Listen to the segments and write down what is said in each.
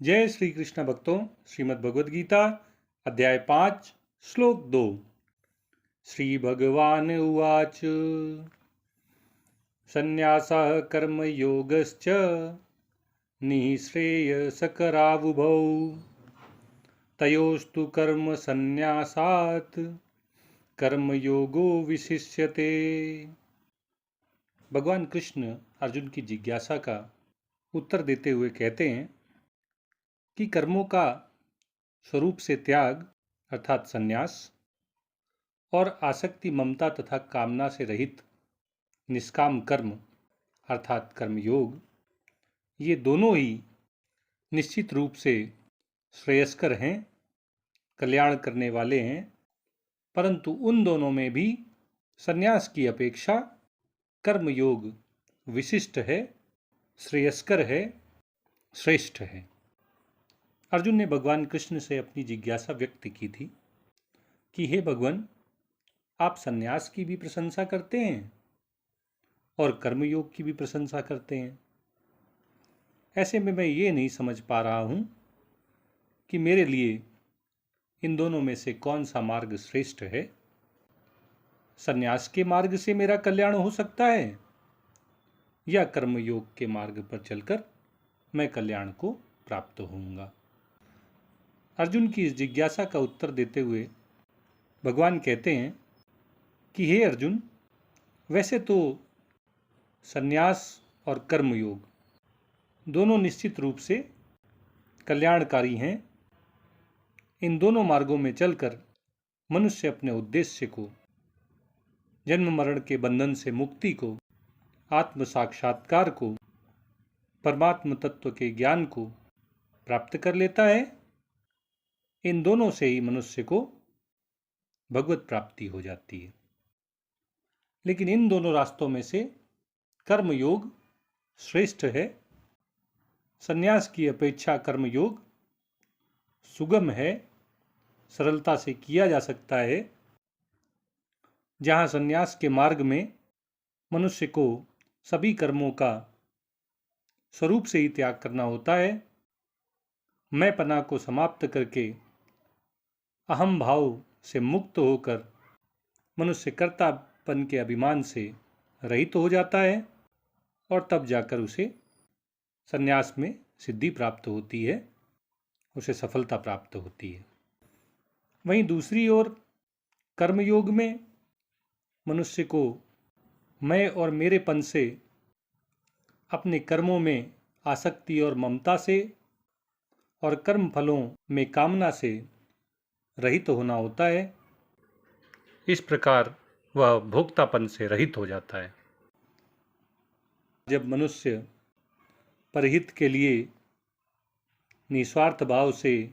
जय श्री कृष्ण भक्तों, श्रीमद् भगवद गीता अध्याय 5 श्लोक 2। श्री भगवान उवाच संन्यासः कर्मयोगश्च निःश्रेयसकरावुभौ तयोस्तु कर्म संन्यासात् कर्मयोगो विशिष्यते। भगवान कृष्ण अर्जुन की जिज्ञासा का उत्तर देते हुए कहते हैं कि कर्मों का स्वरूप से त्याग अर्थात संन्यास और आसक्ति ममता तथा कामना से रहित निष्काम कर्म अर्थात कर्मयोग, ये दोनों ही निश्चित रूप से श्रेयस्कर हैं, कल्याण करने वाले हैं। परंतु उन दोनों में भी संन्यास की अपेक्षा कर्मयोग विशिष्ट है, श्रेयस्कर है, श्रेष्ठ है। अर्जुन ने भगवान कृष्ण से अपनी जिज्ञासा व्यक्त की थी कि हे भगवान, आप संन्यास की भी प्रशंसा करते हैं और कर्मयोग की भी प्रशंसा करते हैं। ऐसे में मैं ये नहीं समझ पा रहा हूँ कि मेरे लिए इन दोनों में से कौन सा मार्ग श्रेष्ठ है। संन्यास के मार्ग से मेरा कल्याण हो सकता है या कर्मयोग के मार्ग पर चलकर मैं कल्याण को प्राप्त होऊंगा। अर्जुन की इस जिज्ञासा का उत्तर देते हुए भगवान कहते हैं कि हे अर्जुन, वैसे तो संन्यास और कर्मयोग दोनों निश्चित रूप से कल्याणकारी हैं। इन दोनों मार्गों में चलकर मनुष्य अपने उद्देश्य को, जन्म मरण के बंधन से मुक्ति को, आत्म साक्षात्कार को, परमात्म तत्व के ज्ञान को प्राप्त कर लेता है। इन दोनों से ही मनुष्य को भगवत प्राप्ति हो जाती है। लेकिन इन दोनों रास्तों में से कर्मयोग श्रेष्ठ है। संन्यास की अपेक्षा कर्मयोग सुगम है, सरलता से किया जा सकता है। जहाँ संन्यास के मार्ग में मनुष्य को सभी कर्मों का स्वरूप से ही त्याग करना होता है। मैंपना को समाप्त करके अहम भाव से मुक्त होकर मनुष्य कर्तापन के अभिमान से रहित हो जाता है और तब जाकर उसे संन्यास में सिद्धि प्राप्त होती है, उसे सफलता प्राप्त होती है। वहीं दूसरी ओर कर्मयोग में मनुष्य को मैं और मेरेपन से, अपने कर्मों में आसक्ति और ममता से और कर्म फलों में कामना से रहित होना होता है। इस प्रकार वह भोक्तापन से रहित हो जाता है। जब मनुष्य परहित के लिए निस्वार्थ भाव से,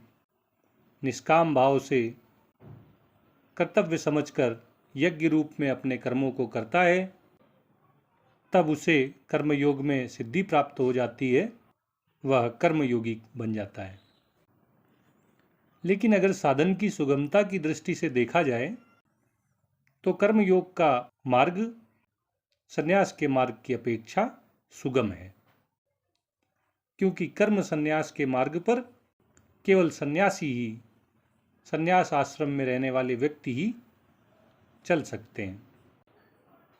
निष्काम भाव से, कर्तव्य समझकर यज्ञ रूप में अपने कर्मों को करता है, तब उसे कर्मयोग में सिद्धि प्राप्त हो जाती है, वह कर्मयोगी बन जाता है। लेकिन अगर साधन की सुगमता की दृष्टि से देखा जाए तो कर्मयोग का मार्ग संन्यास के मार्ग की अपेक्षा सुगम है, क्योंकि कर्म संन्यास के मार्ग पर केवल सन्यासी ही, संन्यास आश्रम में रहने वाले व्यक्ति ही चल सकते हैं।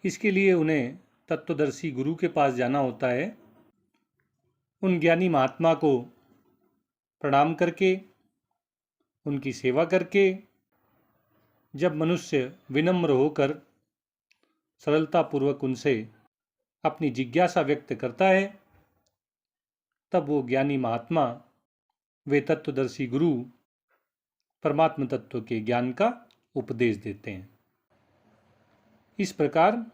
इसके लिए उन्हें तत्वदर्शी गुरु के पास जाना होता है। उन ज्ञानी महात्मा को प्रणाम करके, उनकी सेवा करके, जब मनुष्य विनम्र होकर सरलतापूर्वक उनसे अपनी जिज्ञासा व्यक्त करता है, तब वो ज्ञानी महात्मा, वे तत्वदर्शी गुरु परमात्म तत्व के ज्ञान का उपदेश देते हैं। इस प्रकार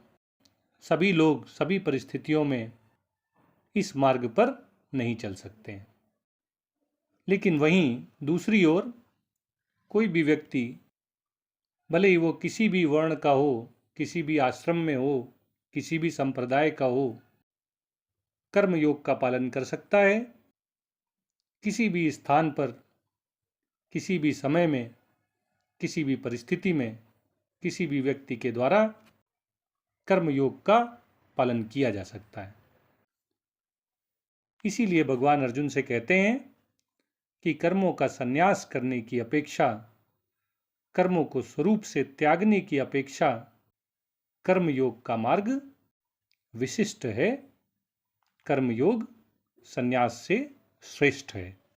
सभी लोग सभी परिस्थितियों में इस मार्ग पर नहीं चल सकते हैं। लेकिन वहीं दूसरी ओर कोई भी व्यक्ति, भले ही वो किसी भी वर्ण का हो, किसी भी आश्रम में हो, किसी भी संप्रदाय का हो, कर्मयोग का पालन कर सकता है। किसी भी स्थान पर, किसी भी समय में, किसी भी परिस्थिति में, किसी भी व्यक्ति के द्वारा कर्मयोग का पालन किया जा सकता है। इसीलिए भगवान अर्जुन से कहते हैं कि कर्मों का संन्यास करने की अपेक्षा, कर्मों को स्वरूप से त्यागने की अपेक्षा कर्मयोग का मार्ग विशिष्ट है, कर्मयोग संन्यास से श्रेष्ठ है।